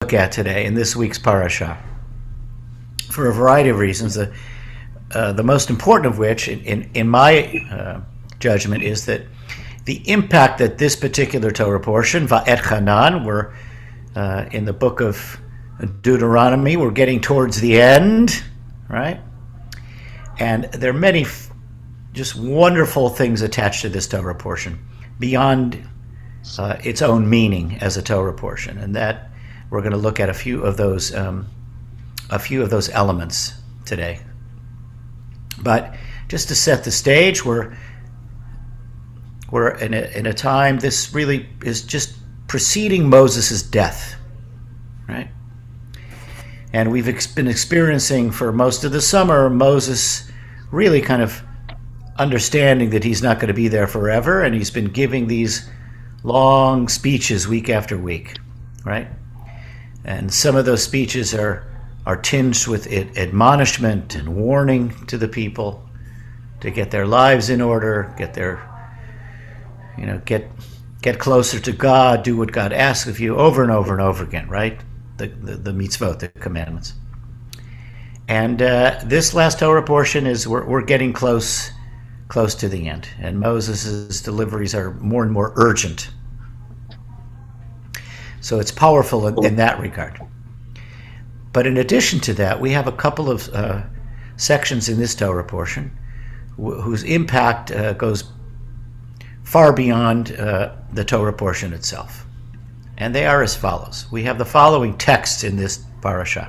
look at today in this week's Parshat for a variety of reasons. The most important of which, in my judgment, is that the impact that this particular Torah portion, Vaetchanan, we're in the book of Deuteronomy, we're getting towards the end, right? And there are many just wonderful things attached to this Torah portion beyond its own meaning as a Torah portion, and that we're going to look at a few of those elements today. But just to set the stage, we're in a time, this really is just preceding Moses' death, right? And we've been experiencing for most of the summer Moses really kind of understanding that he's not going to be there forever, and he's been giving these long speeches week after week, right? And some of those speeches are tinged with admonishment and warning to the people to get their lives in order, get closer to God, do what God asks of you over and over and over again, right? The mitzvot, the commandments. And this last Torah portion is we're getting close to the end, and Moses' deliveries are more and more urgent. So it's powerful in that regard. But in addition to that, we have a couple of sections in this Torah portion whose impact goes far beyond the Torah portion itself. And they are as follows. We have the following texts in this parasha.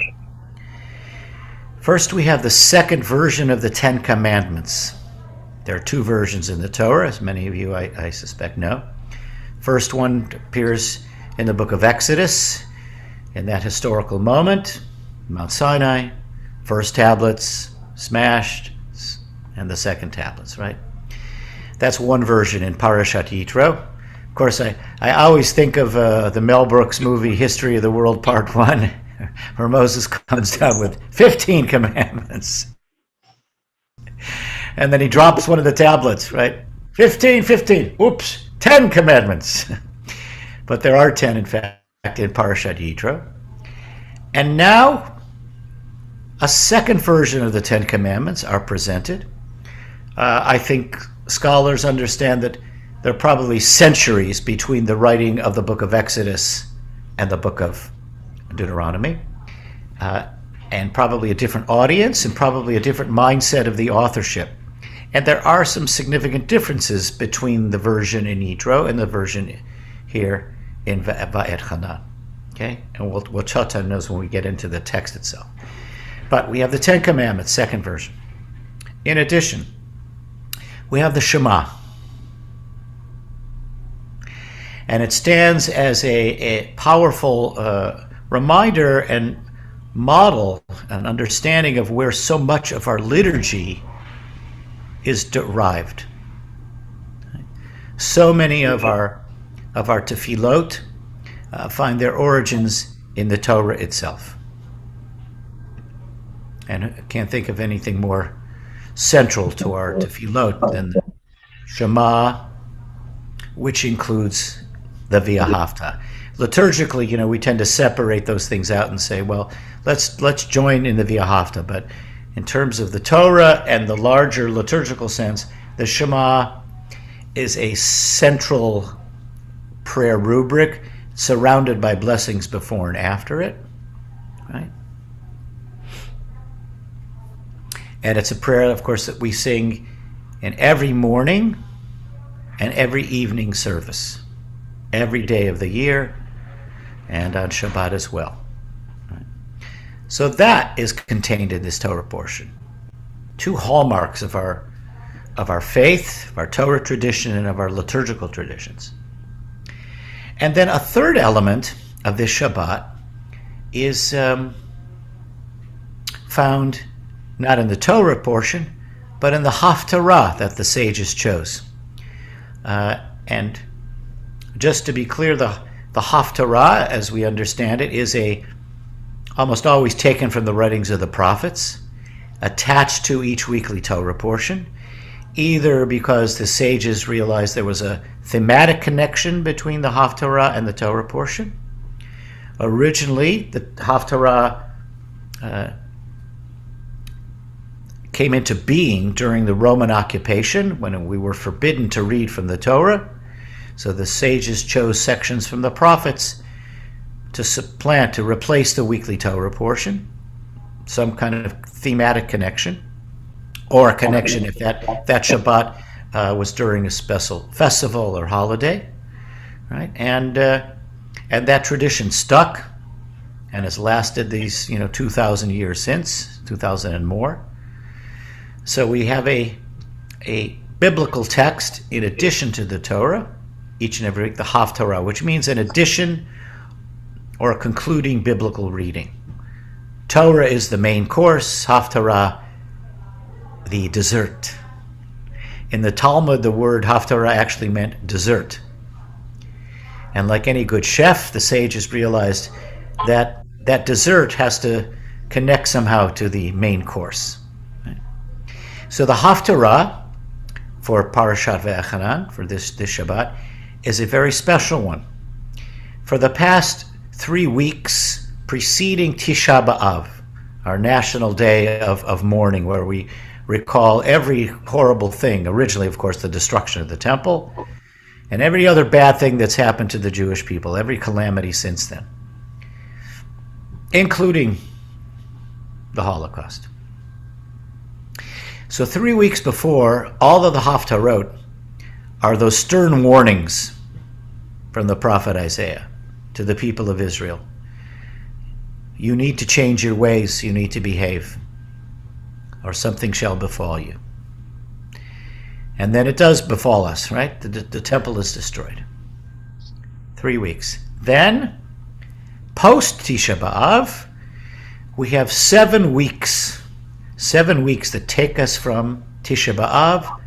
First, we have the second version of the Ten Commandments. There are two versions in the Torah, as many of you, I suspect, know. First one appears in the book of Exodus, in that historical moment, Mount Sinai, first tablets smashed, and the second tablets, right? That's one version in Parshat Yitro. Of course, I always think of the Mel Brooks movie History of the World Part 1, where Moses comes down with 15 commandments. And then he drops one of the tablets, right? 15, oops, 10 commandments. But there are 10, in fact, in Parshat Yitro. And now, a second version of the Ten Commandments are presented. I think scholars understand that there are probably centuries between the writing of the book of Exodus and the book of Deuteronomy, and probably a different audience and probably a different mindset of the authorship. And there are some significant differences between the version in Yitro and the version here in Vaetchanan. Okay? And we'll touch on those when we get into the text itself. But we have the Ten Commandments, second version. In addition, we have the Shema. And it stands as a powerful reminder and model, an understanding of where so much of our liturgy is derived. So many of our tefillot find their origins in the Torah itself. And I can't think of anything more central to our tefillot than the Shema, which includes the Haftarah. Liturgically, we tend to separate those things out and say, well, let's join in the Haftarah. But in terms of the Torah and the larger liturgical sense, the Shema is a central prayer rubric surrounded by blessings before and after it, right? And it's a prayer, of course, that we sing in every morning and every evening service, every day of the year, and on Shabbat as well. Right? So that is contained in this Torah portion. Two hallmarks of our faith, of our Torah tradition, and of our liturgical traditions. And then a third element of this Shabbat is found not in the Torah portion, but in the Haftarah that the sages chose. And just to be clear, the Haftarah, as we understand it, is almost always taken from the writings of the prophets, attached to each weekly Torah portion, either because the sages realized there was a thematic connection between the Haftarah and the Torah portion, Originally, the Haftarah came into being during the Roman occupation when we were forbidden to read from the Torah. So the sages chose sections from the prophets to replace the weekly Torah portion, some kind of thematic connection, or a connection if that Shabbat was during a special festival or holiday, right? And that tradition stuck and has lasted these 2,000 years since, 2,000 and more. So we have a biblical text in addition to the Torah each and every week, the Haftarah, which means an addition or a concluding biblical reading. Torah is the main course, Haftarah the dessert. In the Talmud, the word Haftarah actually meant dessert. And like any good chef, the sages realized that that dessert has to connect somehow to the main course. So the Haftarah for Parshat Vaetchanan, for this Shabbat, is a very special one. For the past 3 weeks preceding Tisha B'Av, our national day of mourning, where we recall every horrible thing, originally, of course, the destruction of the temple, and every other bad thing that's happened to the Jewish people, every calamity since then, including the Holocaust. So 3 weeks before, all of the Haftarot are those stern warnings from the prophet Isaiah to the people of Israel. You need to change your ways, you need to behave, or something shall befall you. And then it does befall us, right? The temple is destroyed. 3 weeks. Then, post Tisha B'Av, we have 7 weeks. 7 weeks that take us from Tisha B'Av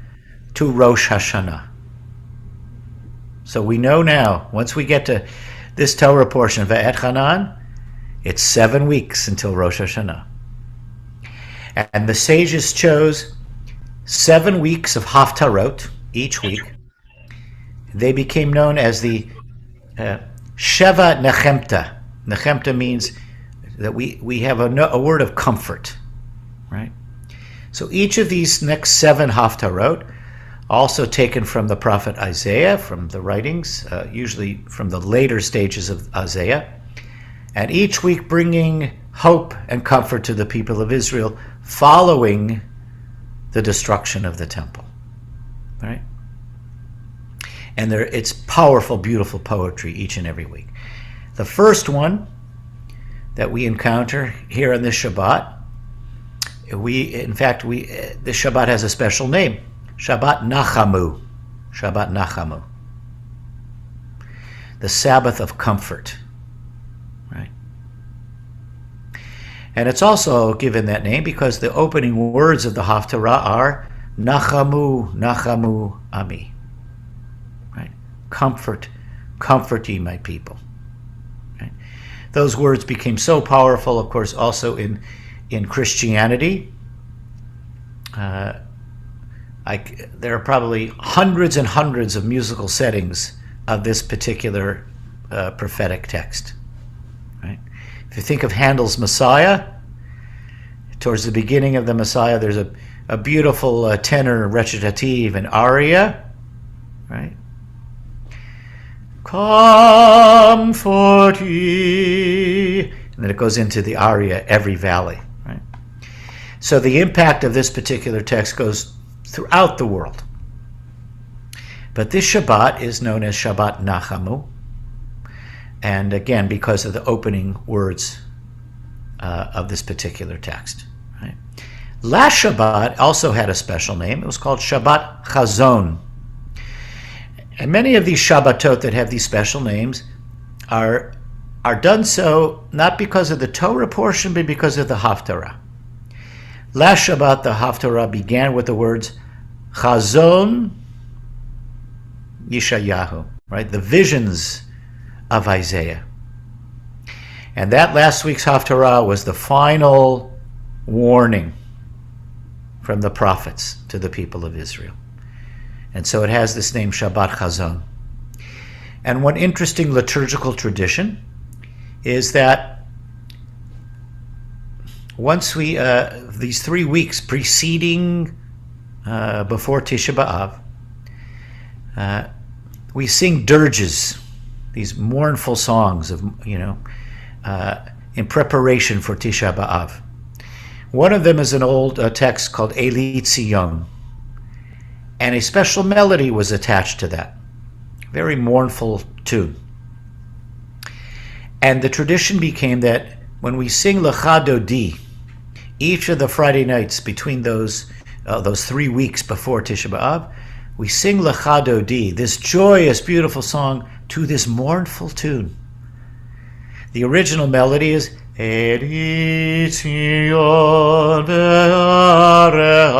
to Rosh Hashanah. So we know now, once we get to this Torah portion of Vaetchanan, it's 7 weeks until Rosh Hashanah. And the sages chose 7 weeks of Haftarot each week. They became known as the Sheva Nechemta. Nechemta means that we have a word of comfort, right? So each of these next 7 Haftarot, also taken from the prophet Isaiah, from the writings, usually from the later stages of Isaiah, and each week bringing hope and comfort to the people of Israel following the destruction of the temple, right? And it's powerful, beautiful poetry each and every week. The first one that we encounter here on this Shabbat, this Shabbat has a special name, Shabbat Nachamu, Shabbat Nachamu, the Sabbath of Comfort, right? And it's also given that name because the opening words of the Haftarah are Nachamu, Nachamu Ami, right? Comfort, comfort ye my people. Right? Those words became so powerful, of course, also in Christianity. There are probably hundreds and hundreds of musical settings of this particular prophetic text. Right? If you think of Handel's Messiah, towards the beginning of the Messiah, there's a beautiful tenor recitative and aria, right? Comfort ye, and then it goes into the aria, every valley, right? So the impact of this particular text goes throughout the world. But this Shabbat is known as Shabbat Nachamu, and again, because of the opening words of this particular text. Right? Last Shabbat also had a special name. It was called Shabbat Chazon. And many of these Shabbatot that have these special names are done so not because of the Torah portion, but because of the Haftarah. Last Shabbat, the Haftarah began with the words Chazon Yeshayahu, right? The visions of Isaiah. And that last week's Haftarah was the final warning from the prophets to the people of Israel. And so it has this name, Shabbat Chazon. And one interesting liturgical tradition is that once we, these 3 weeks preceding, before Tisha B'Av, we sing dirges, these mournful songs of, in preparation for Tisha B'Av. One of them is an old text called Eli Tzion, and a special melody was attached to that, very mournful tune. And the tradition became that when we sing Lecha Dodi, each of the Friday nights between those 3 weeks before Tisha B'Av, we sing Lecha Dodi, this joyous, beautiful song, to this mournful tune. The original melody is Eli Tzion ve'areha,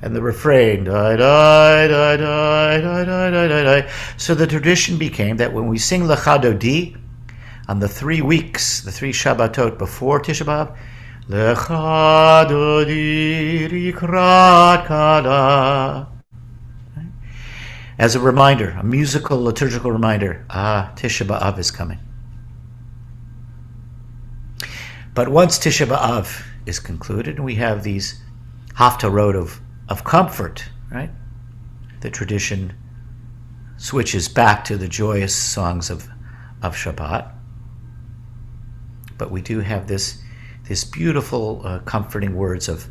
and the refrain, die, die, die, die, die, die, die, die. So the tradition became that when we sing Lecha Dodi on the 3 weeks, the 3 Shabbatot before Tisha B'Av, Lecha Dodi rikrat kala, as a reminder, a musical, liturgical reminder, Tisha B'Av is coming. But once Tisha B'Av is concluded, and we have these Haftarot of comfort, right? The tradition switches back to the joyous songs of Shabbat. But we do have this beautiful, comforting words of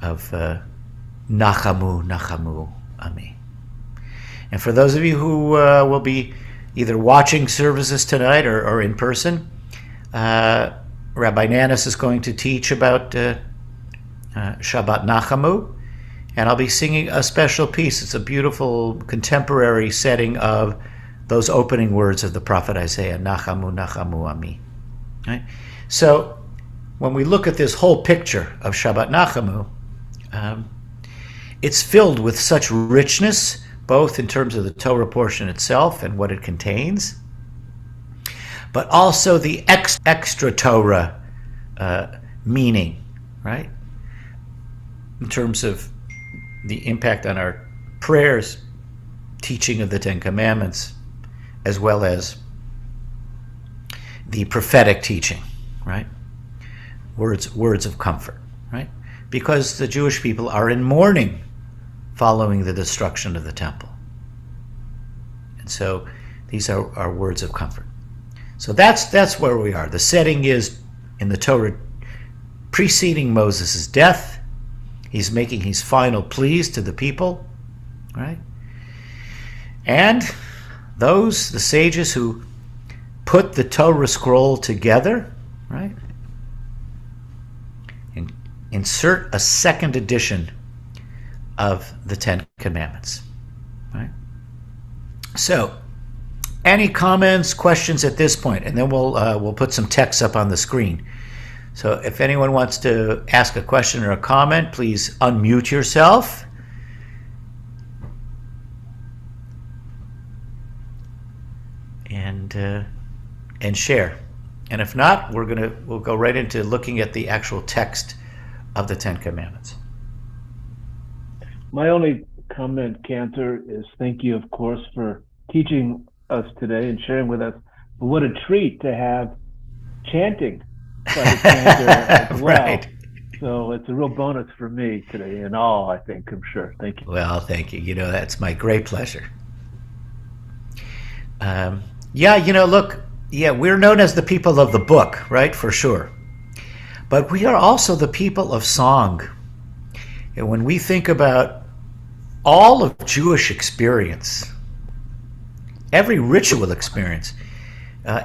Nachamu, Nachamu, Ami. And for those of you who will be either watching services tonight or in person, Rabbi Nanis is going to teach about Shabbat Nachamu, and I'll be singing a special piece. It's a beautiful contemporary setting of those opening words of the prophet Isaiah, Nachamu, Nachamu, Ami. Right? So when we look at this whole picture of Shabbat Nachamu, it's filled with such richness, both in terms of the Torah portion itself and what it contains, but also the extra Torah meaning, right? In terms of the impact on our prayers, teaching of the Ten Commandments, as well as the prophetic teaching, right? Words of comfort, right? Because the Jewish people are in mourning following the destruction of the temple. And so these are words of comfort. So that's where we are. The setting is in the Torah preceding Moses' death. He's making his final pleas to the people, right? And the sages who put the Torah scroll together, right? And insert a second edition of the Ten Commandments, right? So, any comments, questions at this point, and then we'll put some text up on the screen. So if anyone wants to ask a question or a comment, please unmute yourself. And share. And if not, we'll go right into looking at the actual text of the Ten Commandments. My only comment, Cantor, is thank you, of course, for teaching us today and sharing with us. But what a treat to have chanting by the Cantor as well. Right. So it's a real bonus for me today and all, I think, I'm sure. Thank you. Well, thank you. That's my great pleasure. We're known as the people of the book, right? For sure. But we are also the people of song. And when we think about all of Jewish experience, every ritual experience,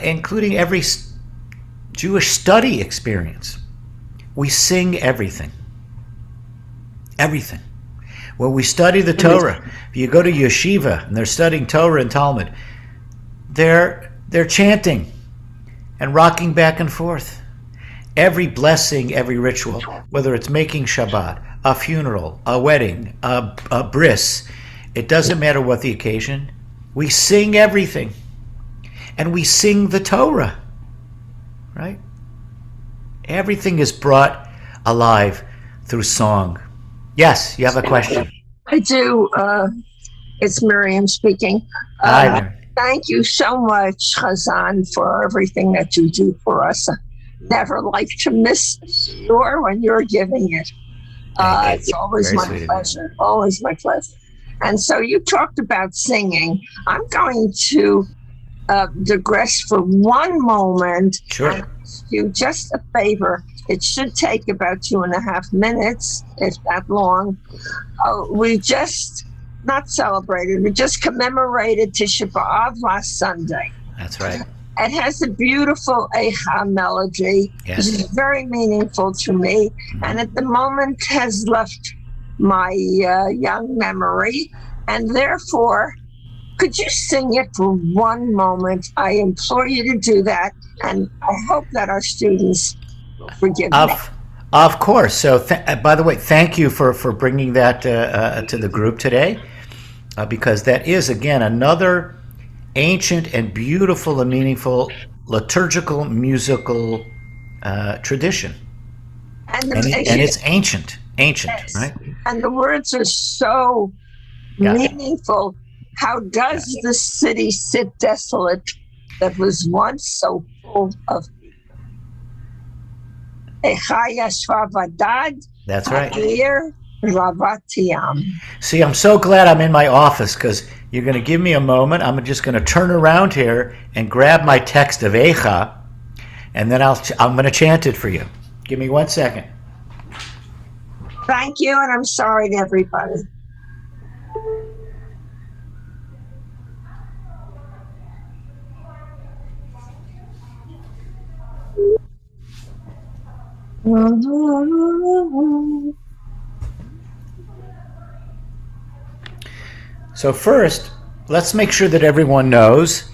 including every Jewish study experience, we sing everything. Everything. When we study the Torah, if you go to yeshiva and they're studying Torah and Talmud, they're chanting and rocking back and forth. Every blessing, every ritual, whether it's making Shabbat, a funeral, a wedding, a bris, it doesn't matter what the occasion. We sing everything. And we sing the Torah, right? Everything is brought alive through song. Yes, you have a question. I do. It's Miriam speaking. Hi, Mary. Thank you so much, Chazan, for everything that you do for us. Never like to miss your when you're giving it. It's always Very my sweet of you. pleasure. Always my pleasure. And so you talked about singing. I'm going to digress for one moment Sure. and ask you just a favor. It should take about 2.5 minutes, if that long. We just not celebrated, we just commemorated Tisha B'Av last Sunday. That's right. It has a beautiful Eicha melody, Yes. which is very meaningful to me, and at the moment has left my young memory, and therefore, could you sing it for one moment? I implore you to do that, and I hope that our students will forgive me. Of course. So, by the way, thank you for bringing that to the group today, because that is, again, another ancient and beautiful and meaningful liturgical musical tradition. And it's ancient, yes. right? And the words are so meaningful. How does the city sit desolate that was once so full of people? That's right. Ravatiam. See, I'm so glad I'm in my office, because you're going to give me a moment. I'm just going to turn around here and grab my text of Eicha, and then I'm going to chant it for you. Give me 1 second. Thank you, and I'm sorry to everybody. So first, let's make sure that everyone knows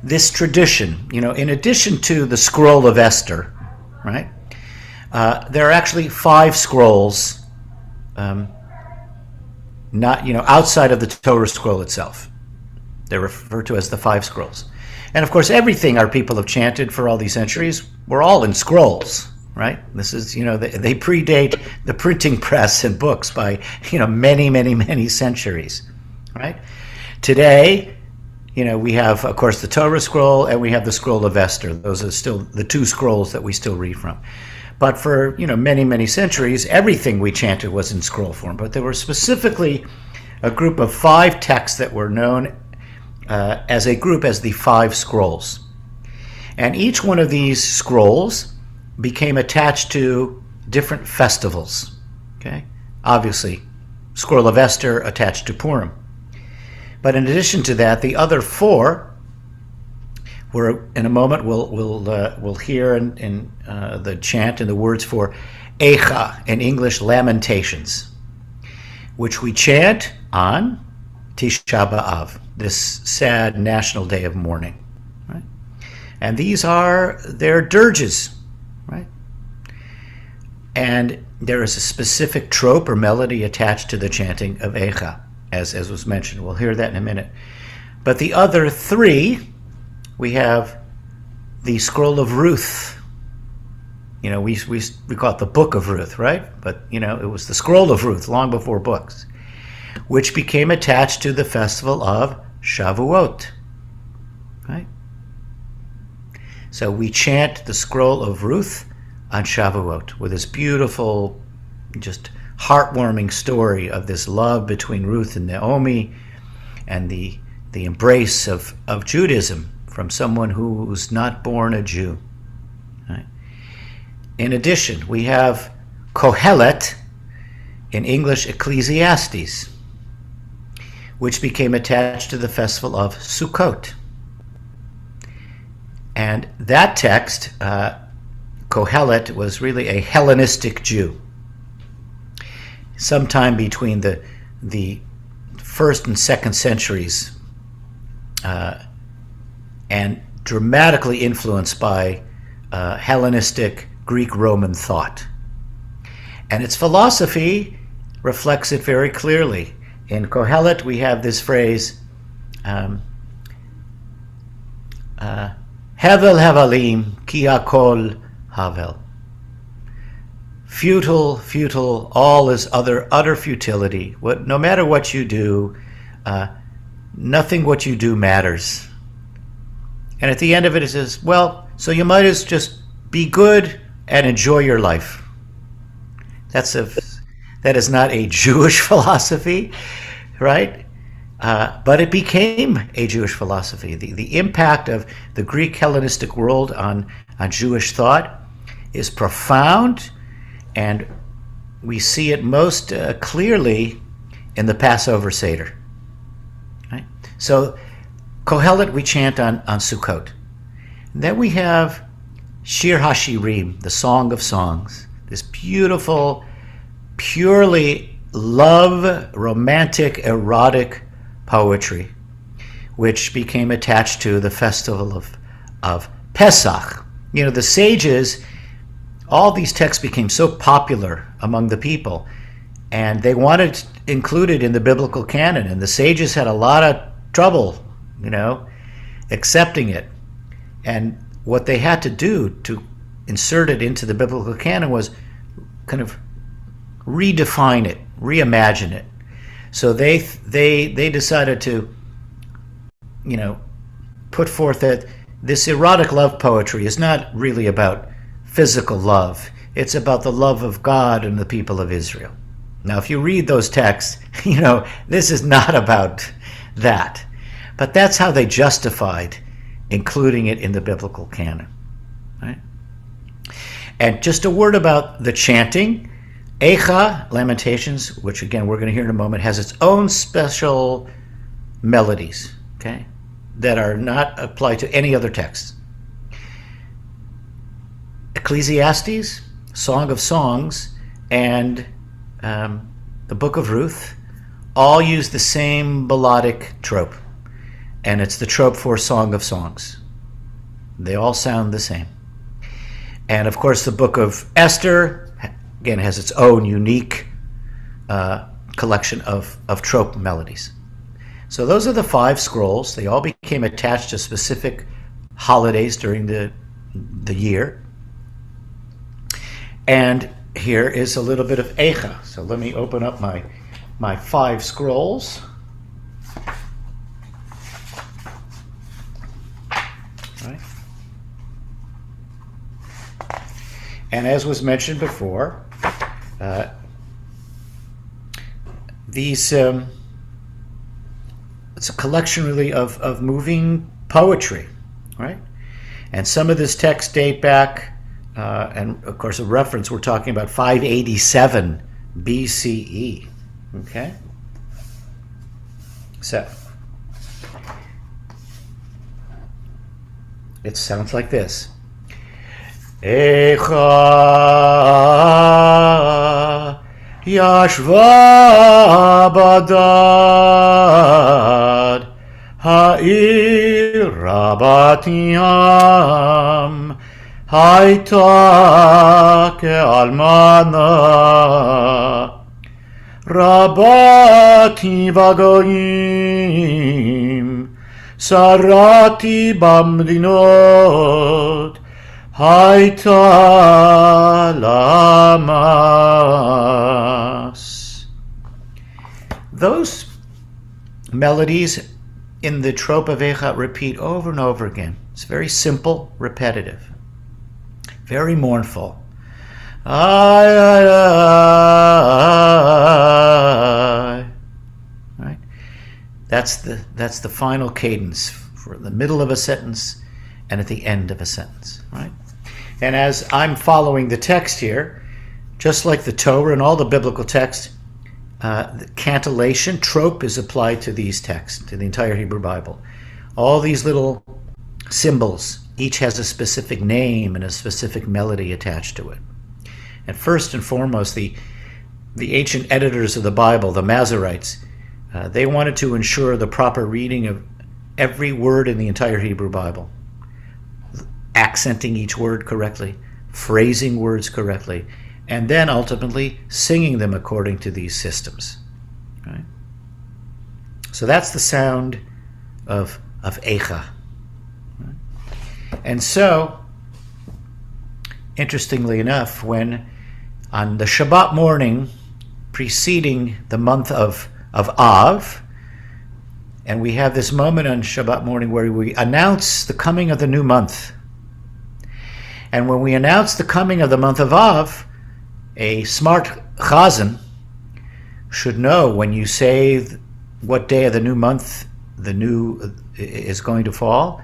this tradition. In addition to the scroll of Esther, right? There are actually 5 scrolls, not outside of the Torah scroll itself. They're referred to as the 5 scrolls. And of course, everything our people have chanted for all these centuries were all in scrolls, right? This is, they predate the printing press and books by, many, many, many centuries, right? Today, we have, of course, the Torah scroll, and we have the scroll of Esther. Those are still the 2 scrolls that we still read from. But for, many, many centuries, everything we chanted was in scroll form. But there were specifically a group of 5 texts that were known as a group as the 5 scrolls. And each one of these scrolls became attached to different festivals. Okay? Obviously, scroll of Esther attached to Purim. But in addition to that, the other 4 were, in a moment, we'll hear in the chant and the words for Eicha, in English, Lamentations, which we chant on Tisha B'Av, this sad national day of mourning, right? And these are their dirges, right? And there is a specific trope or melody attached to the chanting of Eicha, as was mentioned. We'll hear that in a minute. But the other 3, we have the scroll of Ruth. We call it the book of Ruth, right? But, it was the scroll of Ruth long before books, which became attached to the festival of Shavuot, right? So we chant the scroll of Ruth on Shavuot with this beautiful, just heartwarming story of this love between Ruth and Naomi, and the embrace of Judaism from someone who was not born a Jew, right? In addition, we have Kohelet, in English, Ecclesiastes, which became attached to the festival of Sukkot. And that text, Kohelet, was really a Hellenistic Jew. Sometime between the 1st and 2nd centuries, and dramatically influenced by Hellenistic Greek-Roman thought. And its philosophy reflects it very clearly. In Kohelet, we have this phrase, Hevel Hevalim ki hakol havel. Futile, futile, all is utter futility. No matter what you do, nothing what you do matters. And at the end of it says, well, so you might as just be good and enjoy your life. That is not a Jewish philosophy, right? But it became a Jewish philosophy. The impact of the Greek Hellenistic world on Jewish thought is profound, and we see it most clearly in the Passover Seder. Right? So Kohelet we chant on Sukkot. And then we have Shir HaShirim, the Song of Songs, this beautiful, purely love, romantic, erotic poetry, which became attached to the festival of Pesach. You know, the sages, all these texts became so popular among the people, and they wanted included in the biblical canon, and the sages had a lot of trouble, accepting it. And what they had to do to insert it into the biblical canon was kind of redefine it, reimagine it. So they decided to, put forth that this erotic love poetry is not really about physical love. It's about the love of God and the people of Israel. Now, if you read those texts, this is not about that. But that's how they justified including it in the biblical canon. Right? And just a word about the chanting. Eicha, Lamentations, which again we're going to hear in a moment, has its own special melodies, okay, that are not applied to any other text. Ecclesiastes, Song of Songs, and the Book of Ruth all use the same melodic trope, and it's the trope for Song of Songs. They all sound the same. And of course the Book of Esther again has its own unique collection of trope melodies. So those are the 5 scrolls. They all became attached to specific holidays during the year. And here is a little bit of Eicha. So let me open up my 5 scrolls. Right. And as was mentioned before, these it's a collection really of moving poetry, right? And some of this text date back, and of course a reference, we're talking about 587 BCE, okay? So, it sounds like this. Eicha yashva badad ha'ir rabatiyam hayta ke'almana rabati v'goyim sarati bamdinot hayta lamas. Those melodies in the trope of Eicha repeat over and over again. It's very simple, repetitive, very mournful. Right? That's the final cadence for the middle of a sentence and at the end of a sentence, right? And as I'm following the text here, just like the Torah and all the biblical texts, the cantillation, trope, is applied to these texts, to the entire Hebrew Bible. All these little symbols, each has a specific name and a specific melody attached to it. And first and foremost, the ancient editors of the Bible, the Masoretes, they wanted to ensure the proper reading of every word in the entire Hebrew Bible, accenting each word correctly, phrasing words correctly, and then ultimately singing them according to these systems. Right? So that's the sound of Eicha. Right? And so interestingly enough, when on the Shabbat morning preceding the month of Av, and we have this moment on Shabbat morning where we announce the coming of the new month. And when we announce the coming of the month of Av, a smart chazan should know when you say what day of the new month the new is going to fall,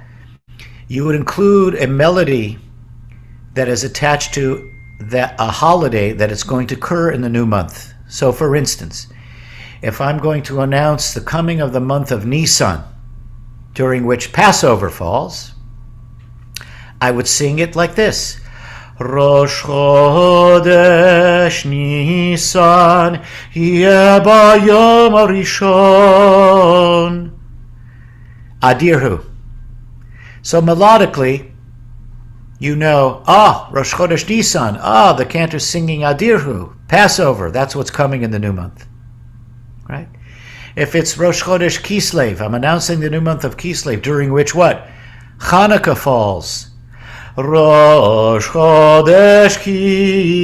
you would include a melody that is attached to a holiday that is going to occur in the new month. So for instance, if I'm going to announce the coming of the month of Nisan, during which Passover falls, I would sing it like this. Rosh Chodesh Nisan Yeh Bayom Harishon Adirhu. So melodically, you know, Rosh Chodesh Nisan, the Cantor's singing Adirhu, Passover, that's what's coming in the new month, right? If it's Rosh Chodesh Kislev, I'm announcing the new month of Kislev, during which what? Hanukkah falls. Rosh Chodesh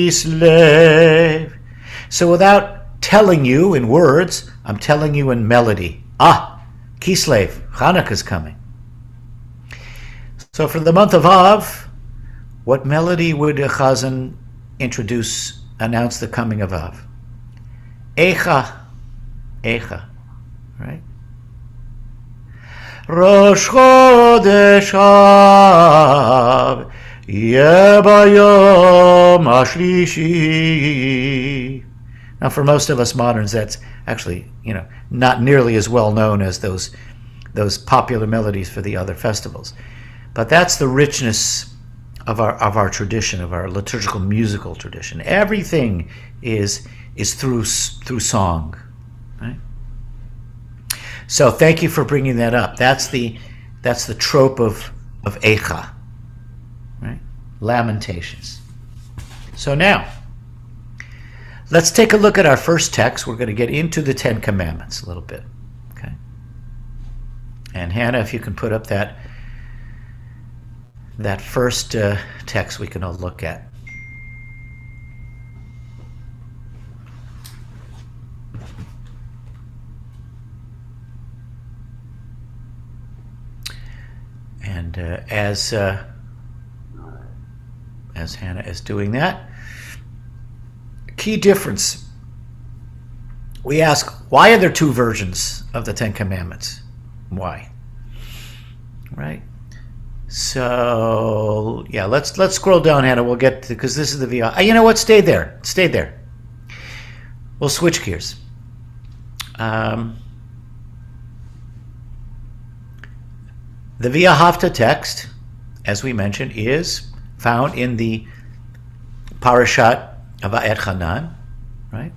Kislev. So without telling you in words, I'm telling you in melody. Kislev, Hanukkah's coming. So for the month of Av, what melody would a chazan announce the coming of Av? Echa, right? Rosh Chodesh Av Yeh Bayom Hashlishi. Now, for most of us moderns, that's actually, not nearly as well known as those popular melodies for the other festivals. But that's the richness of our tradition, of our liturgical musical tradition. Everything is through song, right? So thank you for bringing that up. That's the trope of Eicha, right? Lamentations. So now, let's take a look at our first text. We're going to get into the Ten Commandments a little bit, okay? And Hannah, if you can put up that first text we can all look at. And as Hannah is doing that, key difference. We ask, why are there two versions of the Ten Commandments? Why? Right? So yeah, let's scroll down, Hannah. We'll get to, because this is the VR. You know what? Stay there. We'll switch gears. The Via Hafta text, as we mentioned, is found in the Parshat of Vaetchanan, right?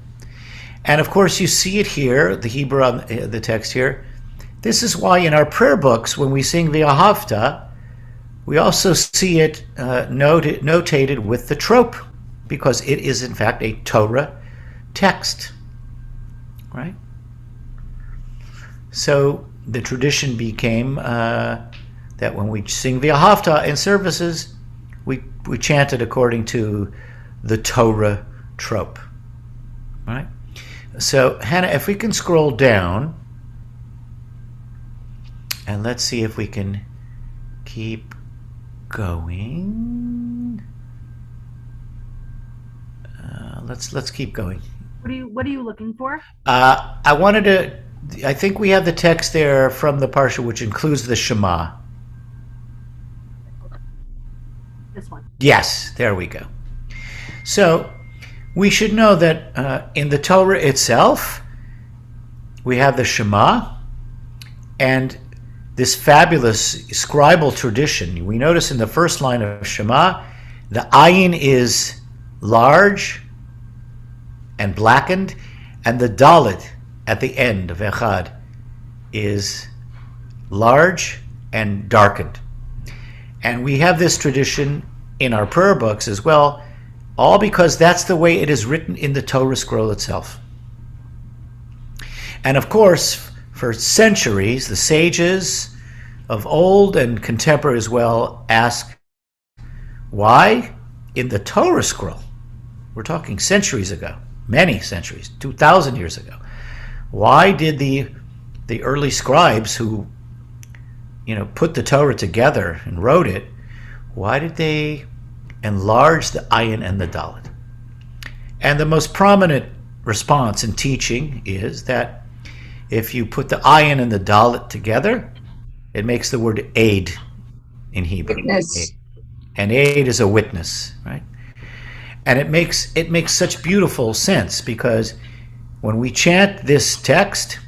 And of course, you see it here, the Hebrew on the text here. This is why in our prayer books, when we sing Via Hafta, we also see it notated with the Trope, because it is in fact a Torah text, right? So the tradition became that when we sing Via Hafta in services, we chant it according to the Torah Trope, right? So Hannah, if we can scroll down, and let's see if we can keep going. Let's keep going. What are you looking for? I think we have the text there from the Parsha, which includes the Shema. This one. Yes, there we go. So we should know that in the Torah itself, we have the Shema, and this fabulous scribal tradition. We notice in the first line of Shema, the ayin is large and blackened, and the dalet at the end of Echad is large and darkened. And we have this tradition in our prayer books as well, all because that's the way it is written in the Torah scroll itself. And of course, for centuries, the sages of old and contemporary as well ask, why in the Torah scroll, we're talking centuries ago, many centuries, 2,000 years ago, why did the early scribes who put the Torah together and wrote it, why did they enlarge the ayin and the dalet? And the most prominent response in teaching is that if you put the ayin and the dalet together, it makes the word aid in Hebrew. Witness. And aid is a witness, right? And it makes such beautiful sense, because when we chant this text,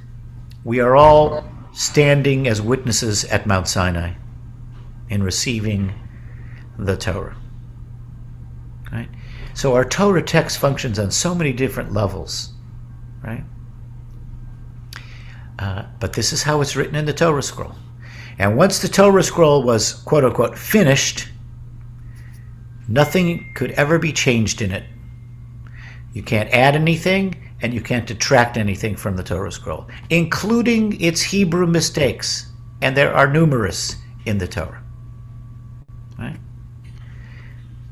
we are all standing as witnesses at Mount Sinai in receiving the Torah, right? So our Torah text functions on so many different levels, right? But this is how it's written in the Torah scroll. And once the Torah scroll was, quote unquote, finished, nothing could ever be changed in it. You can't add anything, and you can't detract anything from the Torah scroll, including its Hebrew mistakes. And there are numerous in the Torah. Right?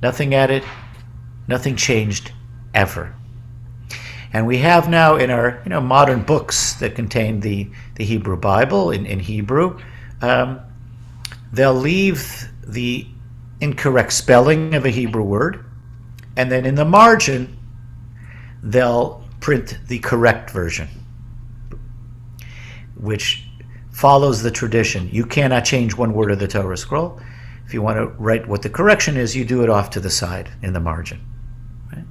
Nothing added, nothing changed, ever. And we have now in our modern books that contain the Hebrew Bible in Hebrew, they'll leave the incorrect spelling of a Hebrew word, and then in the margin they'll print the correct version, which follows the tradition. You cannot change one word of the Torah scroll. If you want to write what the correction is, you do it off to the side in the margin. Right?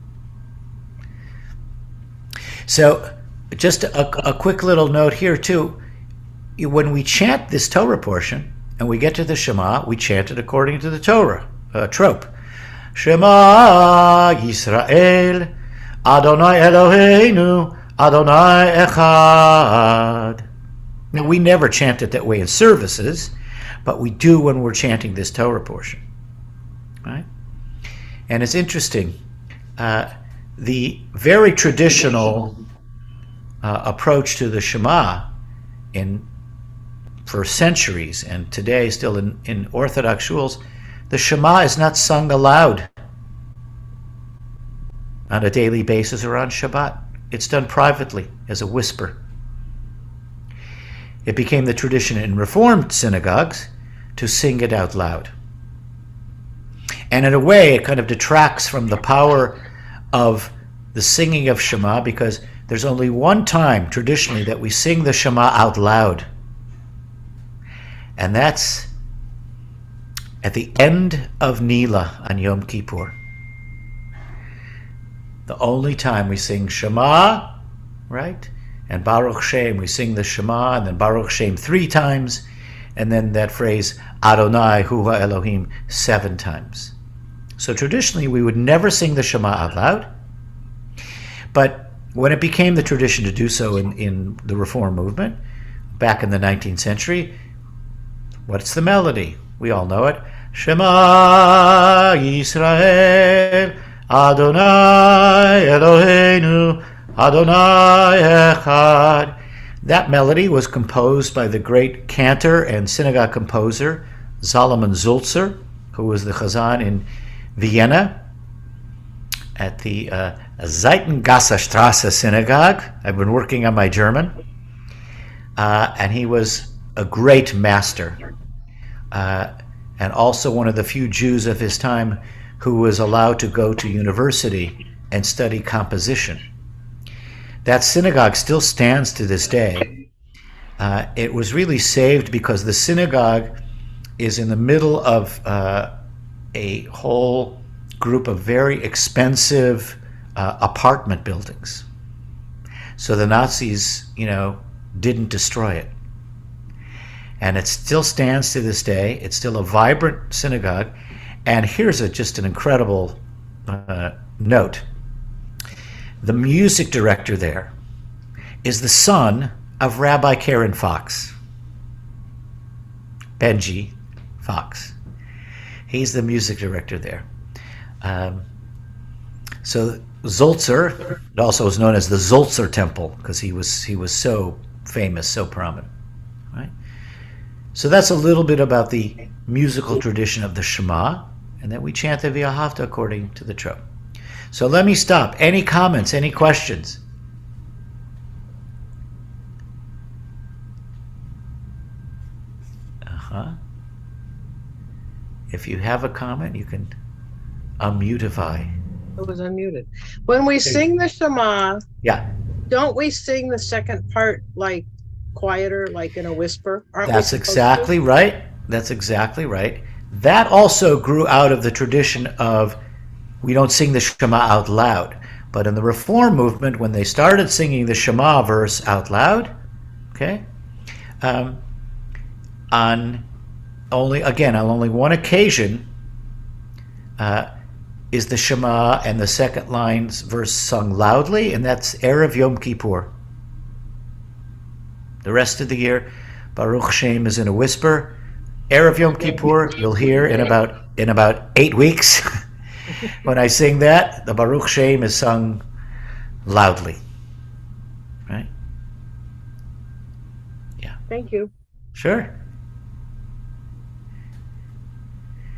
So just a quick little note here too. When we chant this Torah portion and we get to the Shema, we chant it according to the Torah, Trope. Shema Yisrael, Adonai Eloheinu, Adonai Echad. Now, we never chant it that way in services, but we do when we're chanting this Torah portion. Right? And it's interesting. The very traditional approach to the Shema for centuries, and today still in Orthodox shuls, the Shema is not sung aloud on a daily basis or on Shabbat. It's done privately as a whisper. It became the tradition in Reformed synagogues to sing it out loud. And in a way, it kind of detracts from the power of the singing of Shema, because there's only one time traditionally that we sing the Shema out loud. And that's at the end of Nila on Yom Kippur. The only time we sing Shema, right? And Baruch Shem, we sing the Shema, and then Baruch Shem 3 times, and then that phrase Adonai Hu Elohim 7 times. So traditionally we would never sing the Shema out loud, but when it became the tradition to do so in the Reform movement, back in the 19th century, what's the melody? We all know it. Shema Yisrael, Adonai Eloheinu, Adonai Echad. That melody was composed by the great cantor and synagogue composer Solomon Zulzer, who was the Chazan in Vienna at the Seitengasse Strasse synagogue. I've been working on my German. And he was a great master, and also one of the few Jews of his time who was allowed to go to university and study composition. That synagogue still stands to this day. It was really saved because the synagogue is in the middle of a whole group of very expensive apartment buildings. So the Nazis, didn't destroy it. And it still stands to this day. It's still a vibrant synagogue. And here's just an incredible note. The music director there is the son of Rabbi Karen Fox, Benji Fox. He's the music director there. So Zulzer also is known as the Zulzer Temple because he was so famous, so prominent. Right? So that's a little bit about the musical tradition of the Shema And then we chant the V'ahavta according to the Trope. So let me stop. Any comments? Any questions? If you have a comment, you can unmutify. It was unmuted. When we sing the Shema, Yeah, don't we sing the second part like quieter, like in a whisper? Aren't we that's supposed exactly to? right. That's exactly right. That also grew out of the tradition of we don't sing the Shema out loud. But in the Reform movement, when they started singing the Shema verse out loud, okay, on only one occasion is the Shema and the second line's verse sung loudly, and that's Erev Yom Kippur. The rest of the year, Baruch Shem is in a whisper. Erev Yom Kippur, you'll hear in about 8 weeks. When I sing that, the Baruch Shem is sung loudly. Right? Yeah. Thank you. Sure.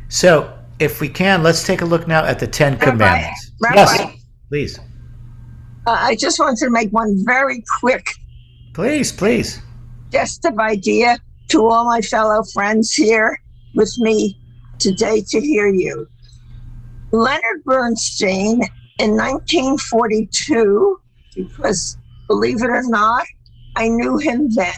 So, if we can, let's take a look now at the Ten Commandments. Rabbi, Yes, please. I just wanted to make one very quick Please. suggestive idea to all my fellow friends here with me today to hear you. Leonard Bernstein in 1942, because believe it or not, I knew him then.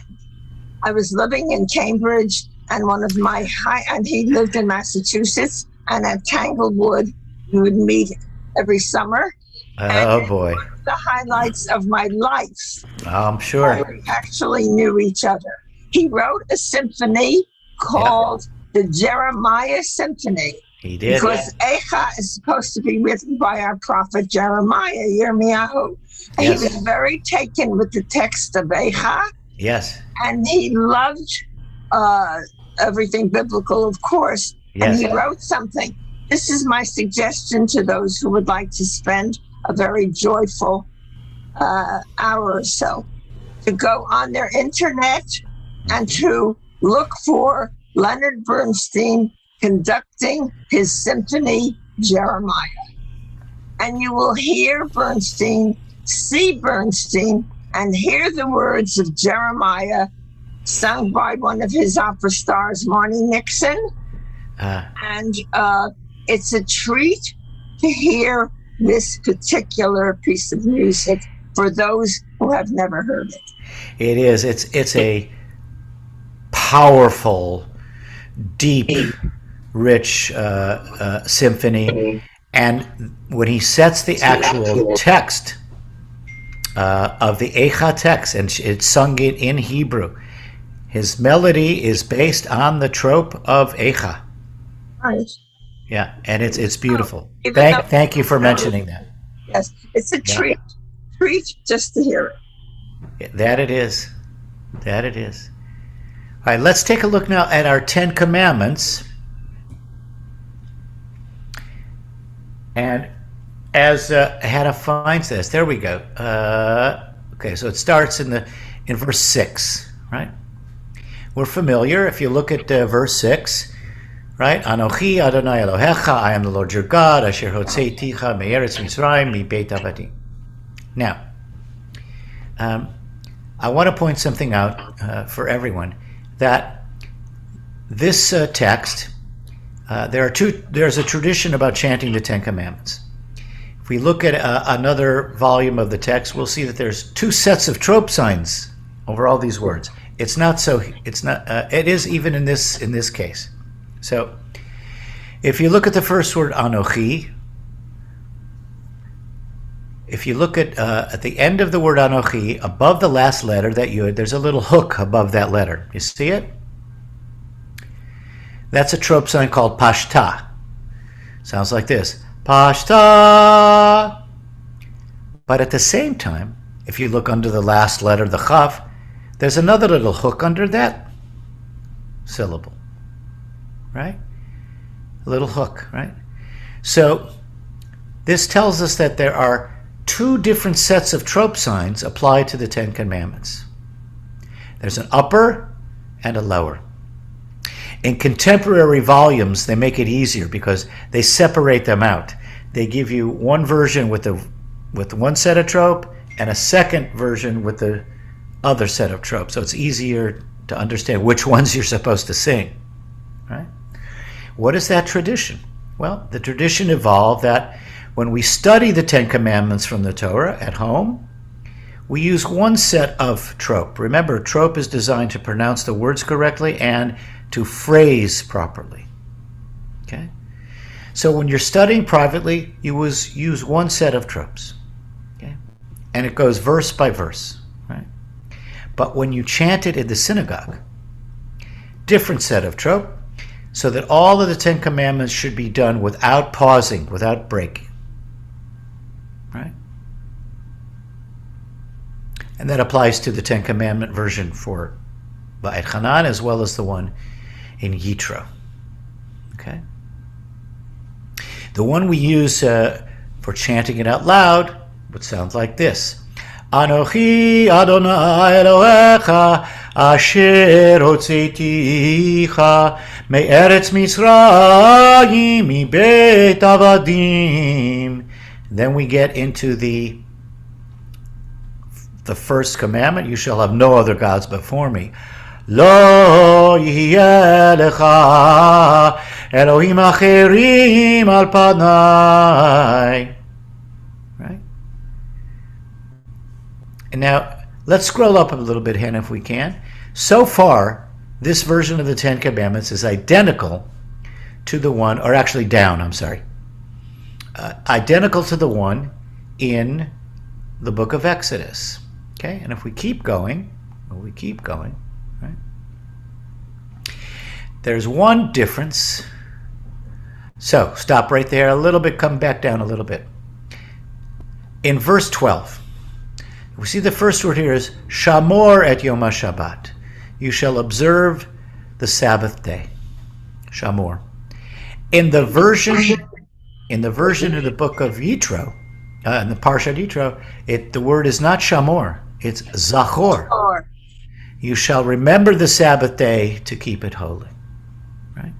I was living in Cambridge, and and he lived in Massachusetts, and at Tanglewood, we would meet every summer. Oh, boy. One of the highlights of my life, I'm sure. we actually knew each other. He wrote a symphony called the Jeremiah Symphony. He did. Because Eicha is supposed to be written by our prophet Jeremiah, Yirmiyahu. And Yes. he was very taken with the text of Eicha, Yes. and he loved everything biblical, of course. And Yes. he wrote something. This is my suggestion to those who would like to spend a very joyful hour or so, to go on their internet and to look for Leonard Bernstein conducting his symphony, Jeremiah. And you will hear Bernstein, see Bernstein, and hear the words of Jeremiah sung by one of his opera stars, Marnie Nixon. And it's a treat to hear this particular piece of music for those who have never heard it. It is. It's a powerful, deep, rich symphony. And when he sets the actual text of the Eicha text, and it's sung in Hebrew, his melody is based on the trope of Eicha. Right. Yeah, and it's beautiful. Even though- Thank you for mentioning that. Yes, it's a treat just to hear it. That it is. That it is. All right, let's take a look now at our 10 Commandments. And as Hannah finds this, there we go. Okay, so it starts in verse 6, right? We're familiar. If you look at verse 6, right? Anochi Adonai Elohecha, I am the Lord your God, Asher Hotzeiticha me'eretz Mitzrayim mi'beit avadim. Now, I want to point something out for everyone, that this text, there's a tradition about chanting the Ten Commandments. If we look at another volume of the text, we'll see that there's 2 sets of trope signs over all these words. It is even in this case. So, if you look at the first word, Anochi, if you look at the end of the word Anochi, above the last letter, that Yud, there's a little hook above that letter. You see it? That's a trope sign called Pashta. Sounds like this. Pashta. But at the same time, if you look under the last letter, the Chaf, there's another little hook under that syllable. Right? A little hook, right? So this tells us that there are 2 different sets of trope signs applied to the 10 Commandments. There's an upper and a lower. In contemporary volumes, they make it easier because they separate them out. They give you one version with one set of trope and a second version with the other set of trope. So it's easier to understand which ones you're supposed to sing. Right? What is that tradition? Well, the tradition evolved that when we study the Ten Commandments from the Torah at home, we use one set of trope. Remember, trope is designed to pronounce the words correctly and to phrase properly. Okay? So when you're studying privately, you use one set of tropes. Okay? And it goes verse by verse. Right? But when you chant it in the synagogue, different set of trope, so that all of the Ten Commandments should be done without pausing, without breaking. Right? And that applies to the Ten Commandment version for Vaetchanan as well as the one in Yitro. Okay? The one we use for chanting it out loud would sound like this. Anochi Adonai Elohecha Asher Hotzeiticha Me'eretz Mitzrayim Mibeit Avadim. Then we get into the first commandment, you shall have no other gods before me. Lo yihye lecha Elohim acherim al panai. Right? And now, let's scroll up a little bit, Hannah, if we can. So far, this version of the Ten Commandments is identical to the one, or actually down, I'm sorry. Identical to the one in the book of Exodus. Okay, and if we keep going, right? There's one difference. So, stop right there a little bit, come back down a little bit. In verse 12, we see the first word here is Shamor et Yom HaShabbat. You shall observe the Sabbath day. Shamor. In the version of the book of Yitro, in the Parshat Yitro, the word is not Shamor, it's Zachor. Or You shall remember the Sabbath day to keep it holy. Right?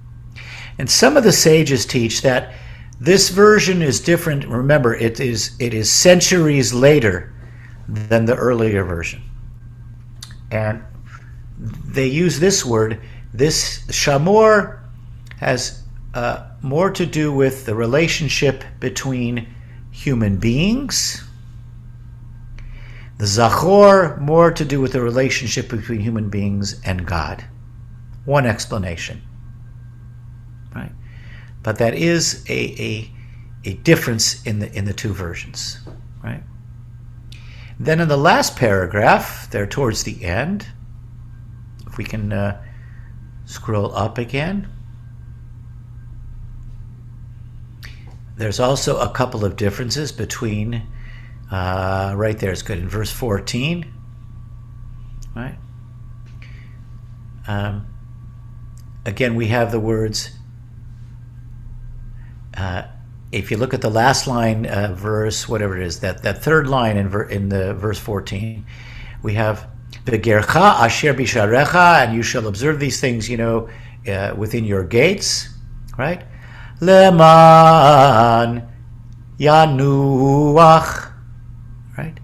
And some of the sages teach that this version is different. Remember, it is centuries later than the earlier version. And they use this word. This Shamor has more to do with the relationship between human beings. The Zachor, more to do with the relationship between human beings and God. One explanation. Right? But that is a difference in the two versions. Right? Then in the last paragraph, there towards the end, if we can scroll up again, there's also a couple of differences between, right there, it's good, in verse 14, right? Again, we have the words, if you look at the last line, verse, whatever it is, that third line in the verse 14, we have, V'gercha asher bisharecha, and you shall observe these things, within your gates, right? Leman yanuach, right?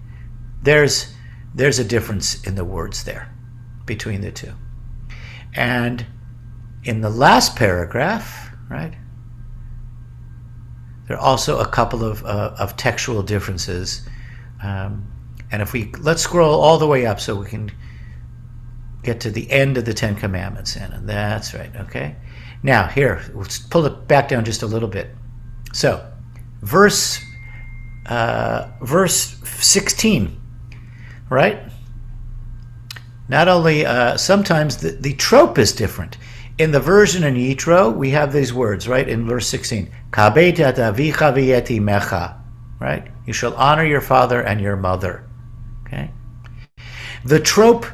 There's a difference in the words there between the two. And in the last paragraph, right, there are also a couple of textual differences. And let's scroll all the way up so we can get to the end of the Ten Commandments, Anna. That's right, okay? Now, here, let's pull it back down just a little bit. So, verse 16, right? Not only, sometimes the trope is different. In the version in Yitro, we have these words, right? In verse 16, Kabet et avicha v'et imecha, right? You shall honor your father and your mother, okay? The trope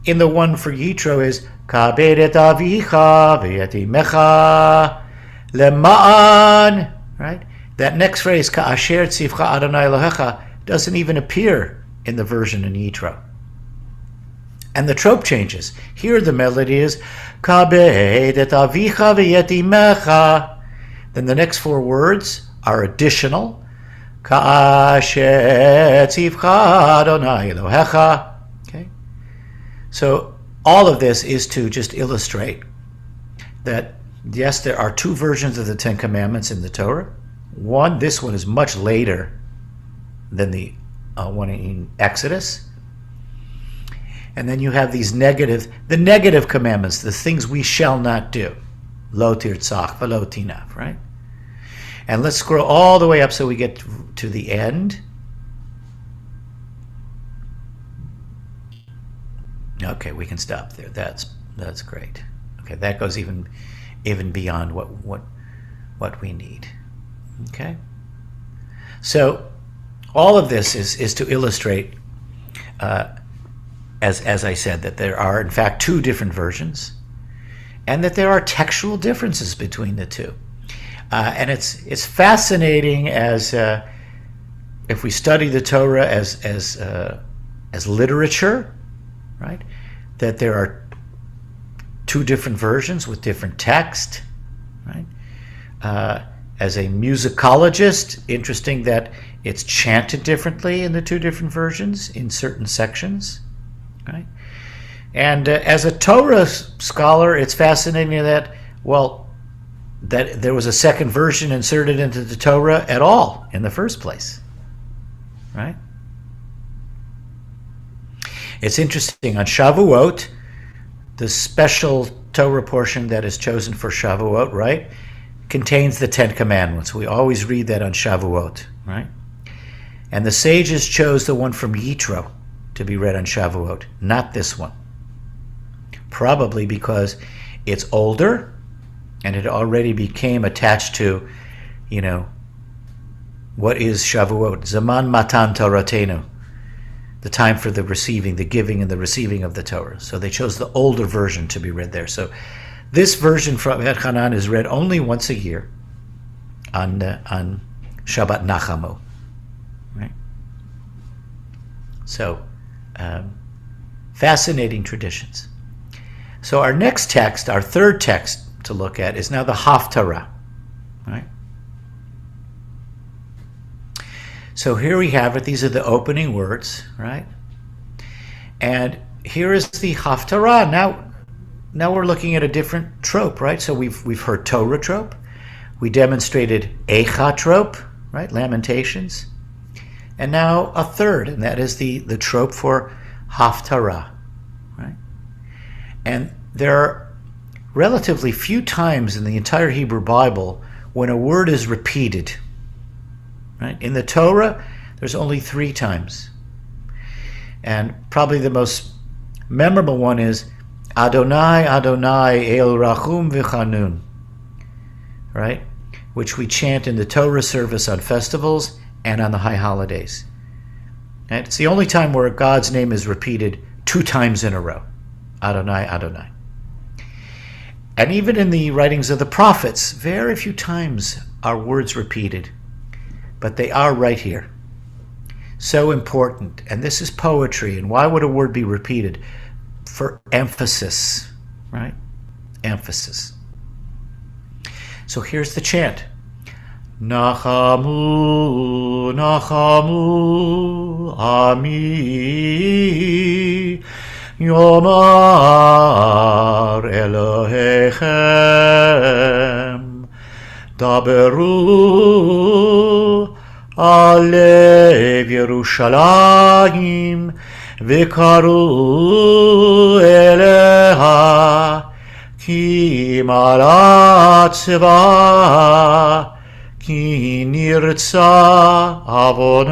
in the one for Yitro is Kabed et avicha v'et imecha lema'an, right? That next phrase, Ka'asher tzivcha Adonai Elohecha, doesn't even appear in the version in Yitro. And the trope changes. Here the melody is Kabed et avicha v'et imecha. Then the next 4 words are additional. Ka'asher tzivcha Adonai Elohecha. Okay? So all of this is to just illustrate that, yes, there are 2 versions of the 10 Commandments in the Torah. This one is much later than the one in Exodus. And then you have the negative commandments, the things we shall not do. Lo tirtzach v'lo tinav, right? And let's scroll all the way up so we get to the end. Okay, we can stop there. That's great. Okay, that goes even beyond what we need. Okay? So all of this is to illustrate, as I said, that there are in fact 2 different versions, and that there are textual differences between the 2. And it's fascinating as if we study the Torah as literature, right? That there are 2 different versions with different text, right? As a musicologist, interesting that it's chanted differently in the 2 different versions in certain sections, right? And as a Torah scholar, it's fascinating that there was a second version inserted into the Torah at all in the first place, right? It's interesting, on Shavuot, the special Torah portion that is chosen for Shavuot, right, contains the 10 Commandments. We always read that on Shavuot, right? And the sages chose the one from Yitro to be read on Shavuot, not this one. Probably because it's older and it already became attached to, what is Shavuot? Zaman Matan Toratenu, the time for the receiving, the giving and the receiving of the Torah. So they chose the older version to be read there. So this version from Vaetchanan is read only once a year on Shabbat Nachamu, right? So fascinating traditions. So our next text, our third text to look at, is now the Haftarah, right? So here we have it. These are the opening words, right? And here is the Haftarah. Now we're looking at a different trope, right? So we've heard Torah trope. We demonstrated Eicha trope, right? Lamentations. And now a third, and that is the trope for Haftarah, right? And there are relatively few times in the entire Hebrew Bible when a word is repeated, right? In the Torah, there's only 3 times. And probably the most memorable one is Adonai, Adonai, El Rachum V'Chanun, right? Which we chant in the Torah service on festivals and on the high holidays. And it's the only time where God's name is repeated 2 times in a row. Adonai, Adonai. And even in the writings of the prophets, very few times are words repeated, but they are right here. So important. And this is poetry. And why would a word be repeated? For emphasis, right? Emphasis. So here's the chant. Nachamu, Nachamu, Ami, Yomar Elohechem, Daberu Alev Yerushalayim, V'karu Eleha, Ki Malat Tzva, Ki Nirtza Avona,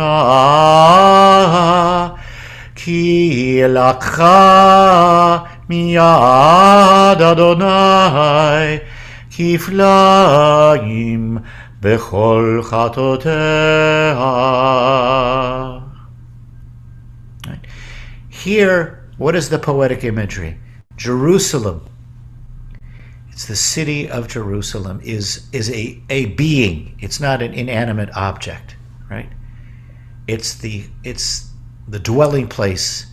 Ki Lakcha Miyad Adonai, Kiflaim Bechol Chatoteha. Here, what is the poetic imagery? Jerusalem. It's the city of Jerusalem is a being. It's not an inanimate object, right? It's the dwelling place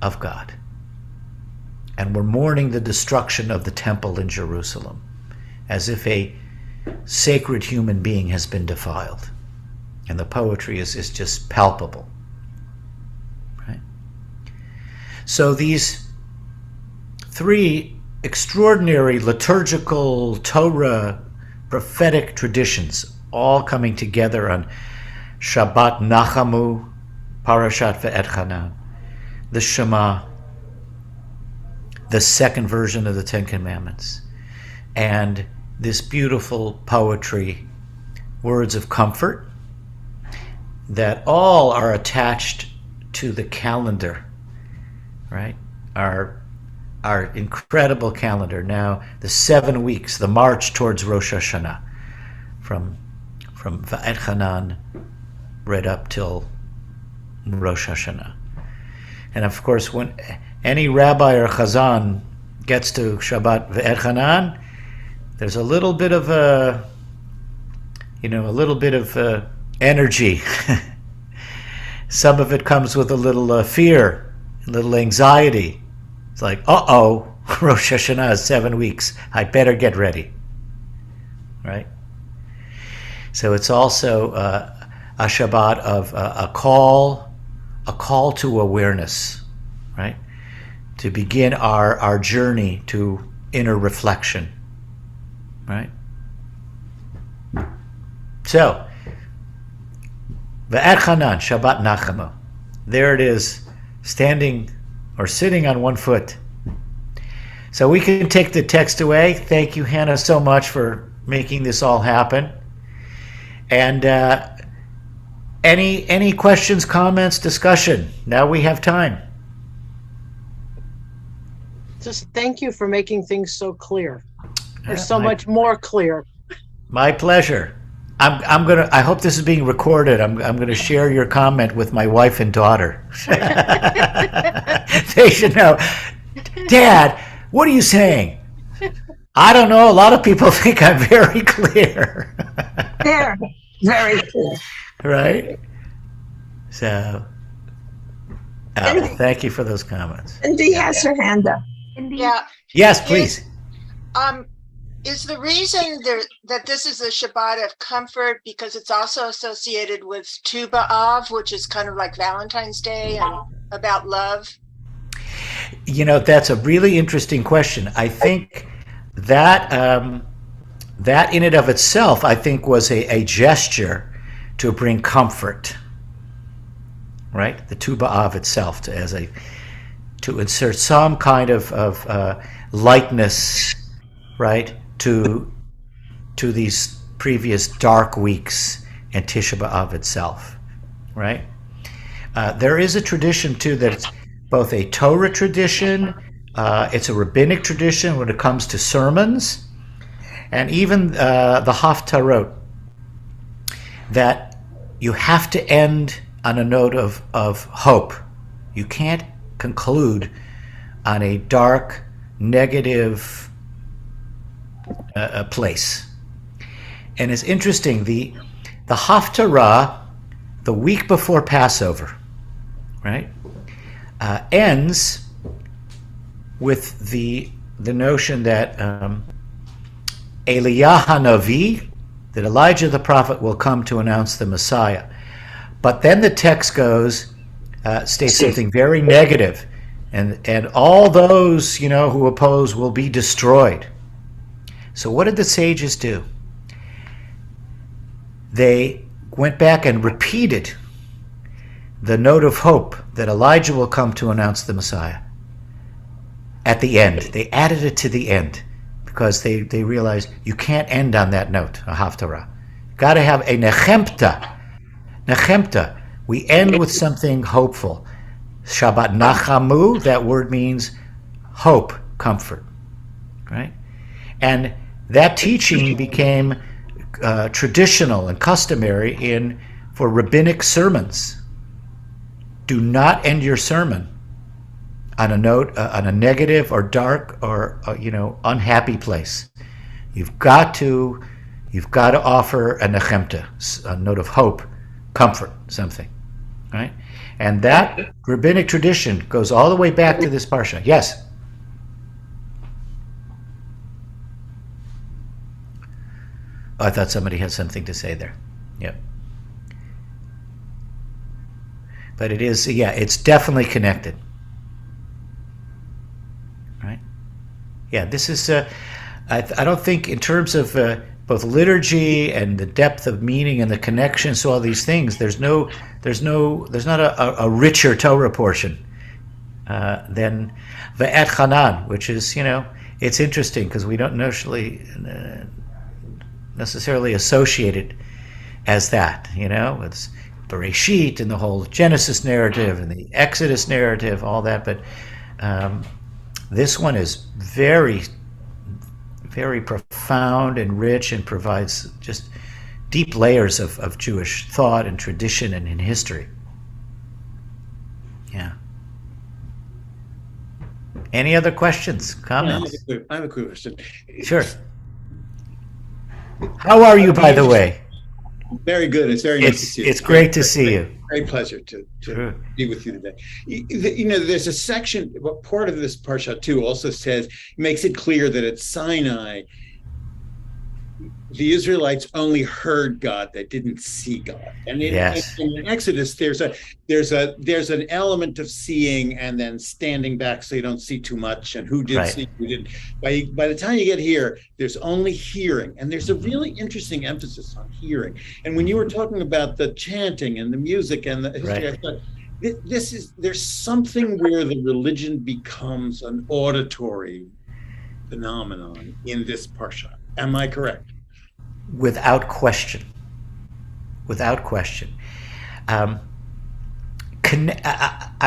of God. and we're mourning the destruction of the temple in Jerusalem, as if a sacred human being has been defiled. And the poetry is just palpable. Right? So these three extraordinary liturgical Torah prophetic traditions all coming together on Shabbat Nachamu, Parashat Vaetchanan, the Shema, the second version of the Ten Commandments, and this beautiful poetry, words of comfort, that all are attached to the calendar, right? Our incredible calendar. Now, the 7 weeks, the march towards Rosh Hashanah, from Vaetchanan right up till Rosh Hashanah. And of course, when any rabbi or chazan gets to Shabbat Vaetchanan, there's a little bit of energy. Some of it comes with a little fear, a little anxiety. It's like, Rosh Hashanah is 7 weeks. I better get ready, right? So it's also a Shabbat of a call to awareness, right? To begin our journey to inner reflection, right? So, Vaetchanan, Shabbat Nachamu. There it is, standing or sitting on one foot. So we can take the text away. Thank you, Hannah, so much for making this all happen. And any questions, comments, discussion? Now we have time. Just thank you for making things so clear, or so much more clear. My pleasure. I hope this is being recorded. I'm gonna share your comment with my wife and daughter. They should know. Dad, what are you saying? I don't know. A lot of people think I'm very clear. There, very clear. Right? So, thank you for those comments. And Dee has her hand up. Indeed. Yeah. Yes, please. Is the reason that this is a Shabbat of comfort because it's also associated with Tu B'Av, which is kind of like Valentine's Day and about love? You know, that's a really interesting question. I think that that in and of itself, I think, was a gesture to bring comfort, right? The Tu B'Av itself, to insert some kind of lightness, right, to these previous dark weeks and Tisha B'Av itself, right? There is a tradition too that's both a Torah tradition, it's a rabbinic tradition when it comes to sermons, and even the Haftarah, that you have to end on a note of hope. You can't conclude on a dark, negative place. And it's interesting, the Haftarah, the week before Passover, right, ends with the notion that Eliyahu Hanavi, that Elijah the prophet will come to announce the Messiah. But then the text states something very negative, and all those, who oppose will be destroyed. So what did the sages do? They went back and repeated the note of hope that Elijah will come to announce the Messiah at the end. They added it to the end because they realized you can't end on that note, a Haftarah. You've got to have a nechemta. Nechemta. We end with something hopeful. Shabbat Nachamu, that word means hope, comfort, right? And that teaching became traditional and customary for rabbinic sermons. Do not end your sermon on a note, on a negative or dark or unhappy place. You've got to offer a nechemta, a note of hope, comfort, something, right? And that rabbinic tradition goes all the way back to this parsha. Yes. I thought somebody had something to say there. Yep. But it is, yeah, it's definitely connected. Right? Yeah, this is, I don't think in terms of both liturgy and the depth of meaning and the connections to all these things, there's not a richer Torah portion than Vaetchanan, which is, it's interesting because we don't necessarily associate it as that, it's Bereshit and the whole Genesis narrative and the Exodus narrative, all that, but this one is very, very profound and rich and provides just deep layers of Jewish thought and tradition and in history. Yeah. Any other questions, comments? I have a quick question. Sure. How are you, by the way? Very good. It's very nice to see you. It's great to see you. Great pleasure to Sure. be with you today. There's a section, part of this Parshat 2 also makes it clear that at Sinai, the Israelites only heard God, they didn't see God. And in Exodus, there's an element of seeing and then standing back so you don't see too much, and who did see, who didn't. By the time you get here, there's only hearing, and there's a really interesting emphasis on hearing. And when you were talking about the chanting and the music and the history, I thought there's something where the religion becomes an auditory phenomenon in this Parshat. Am I correct? Without question. Without question. I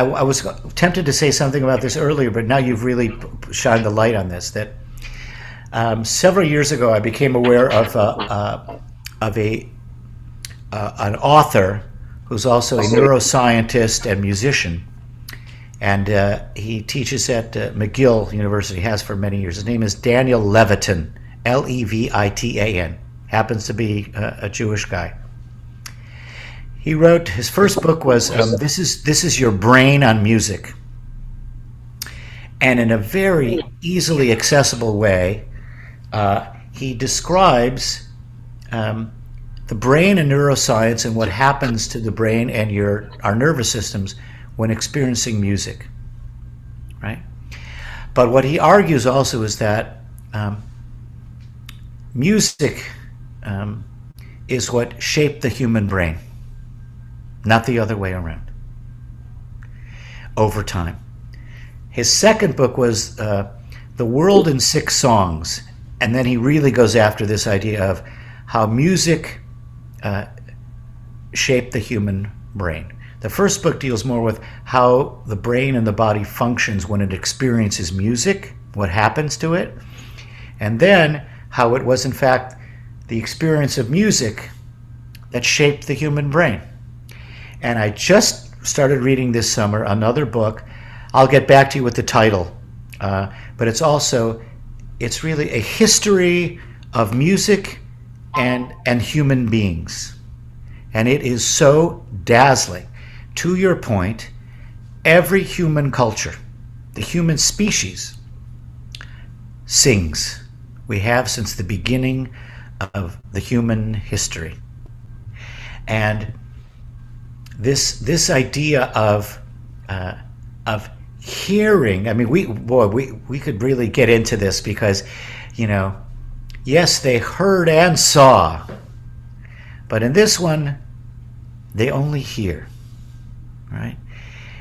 was tempted to say something about this earlier, but now you've really shined the light on this. That several years ago, I became aware of an author who's also a neuroscientist and musician, and he teaches at McGill University, has for many years. His name is Daniel Levitan, Levitan. Happens to be a Jewish guy. He wrote, his first book was This is Your Brain on Music. And in a very easily accessible way, he describes the brain and neuroscience and what happens to the brain and our nervous systems when experiencing music, right? But what he argues also is that music is what shaped the human brain, not the other way around, over time. His second book was The World in 6 Songs, and then he really goes after this idea of how music shaped the human brain. The first book deals more with how the brain and the body functions when it experiences music, what happens to it, and then how it was in fact the experience of music that shaped the human brain. And I just started reading this summer another book. I'll get back to you with the title, but it's really a history of music and human beings. And it is so dazzling. To your point, every human culture, the human species, sings. We have since the beginning of the human history. And this idea of hearing, I mean, we could really get into this because, yes, they heard and saw, but in this one, they only hear, right?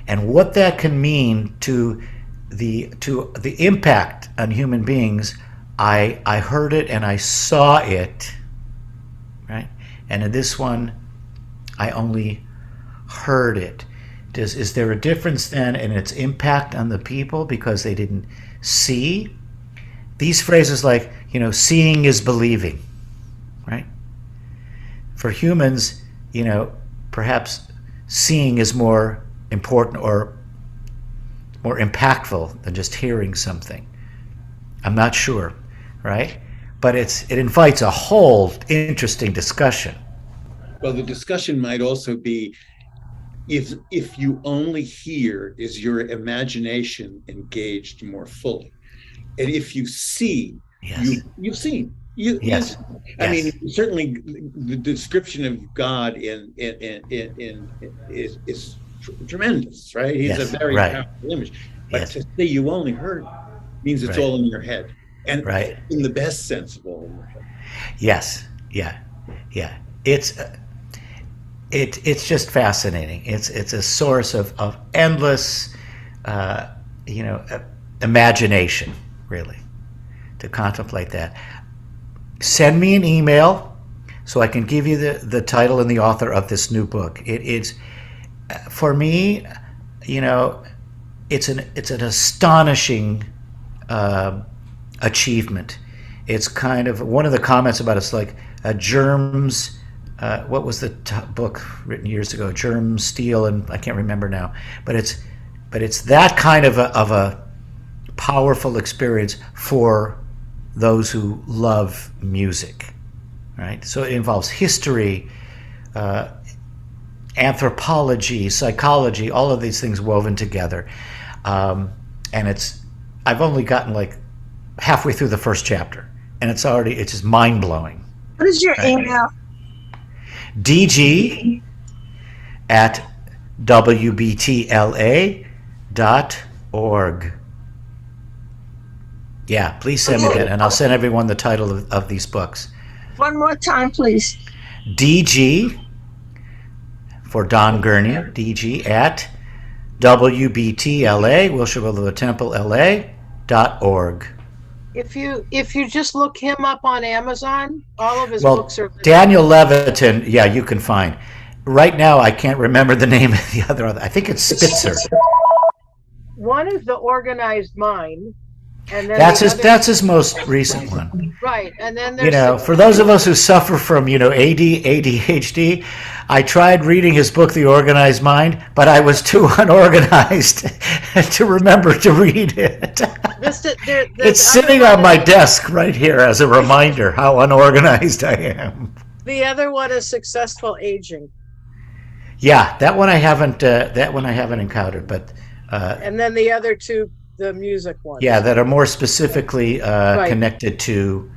And what that can mean to the impact on human beings, I heard it and I saw it, right? And in this one, I only heard it. Is there a difference then in its impact on the people because they didn't see? These phrases like, seeing is believing, right? For humans, perhaps seeing is more important or more impactful than just hearing something. I'm not sure, right? But it invites a whole interesting discussion. Well, the discussion might also be, if you only hear, is your imagination engaged more fully? And if you see, Yes. you've seen. Yes. I mean, certainly the description of God is tremendous, right? He's a very powerful image. But to say you only heard means it's all in your head, and in the best sense of all in your head. Yes. Yeah. It's just fascinating. It's a source of endless, imagination, really, to contemplate that. Send me an email so I can give you the title and the author of this new book. It is, for me, it's an astonishing achievement. It's kind of, one of the comments about it's like germs. What was the book written years ago? Germ, steel, and I can't remember now. But it's that kind of a powerful experience for those who love music, right? So it involves history, anthropology, psychology, all of these things woven together. And I've only gotten like halfway through the first chapter, and it's just mind-blowing. What is your email? DG@WBTLA.org. Yeah, please send me that, and I'll send everyone the title of these books. One more time, please. DG for Don Gurney, DG at WBTLA, Wilshire Temple LA.org. If you just look him up on Amazon, all of his books are. Daniel Levitin, yeah, you can find. Right now, I can't remember the name of the other. I think it's Spitzer. One is The Organized Mind. And then that's his most recent one. Right, and then there's for those of us who suffer from ADHD, I tried reading his book, The Organized Mind, but I was too unorganized to remember to read it. It's sitting on my desk right here as a reminder how unorganized I am. The other one is Successful Aging. Yeah, that one I haven't encountered, but and then the other two, the music ones. Yeah, that are more specifically connected to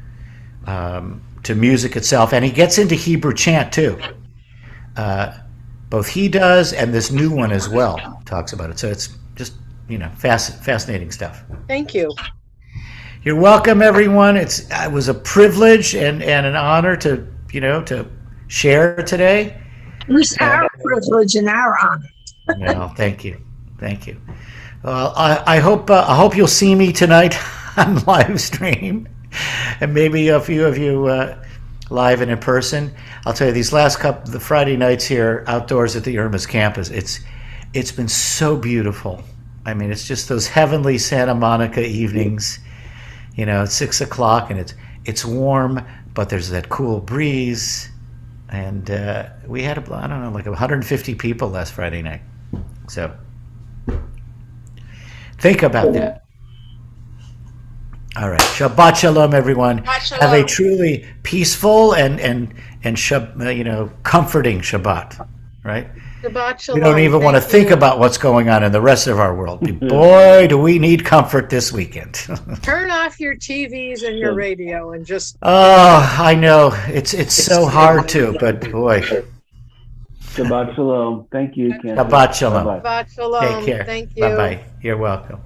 music itself, and he gets into Hebrew chant too. Both he does, and this new one as well talks about it. So it's just fascinating stuff. Thank you. You're welcome, everyone. It was a privilege and an honor to share today. It was our privilege and our honor. Well, thank you. Well, I hope you'll see me tonight on live stream, and maybe a few of you live and in person. I'll tell you, these last the Friday nights here outdoors at the Irma's campus, it's been so beautiful. I mean, it's just those heavenly Santa Monica evenings. It's 6 o'clock and it's warm, but there's that cool breeze, and we had like 150 people last Friday night. So. Think about that. All right. Shabbat shalom, everyone. Shabbat Have a shalom. truly peaceful and comforting Shabbat. Right? Shabbat shalom. We don't even want to think about what's going on in the rest of our world. Boy, do we need comfort this weekend. Turn off your TVs and your radio and just. Oh, I know. It's so hard to, but boy. Shabbat shalom. Thank you, Cantor. Shabbat shalom. Bye-bye. Shabbat shalom. Take care. Thank you. Bye-bye. You're welcome.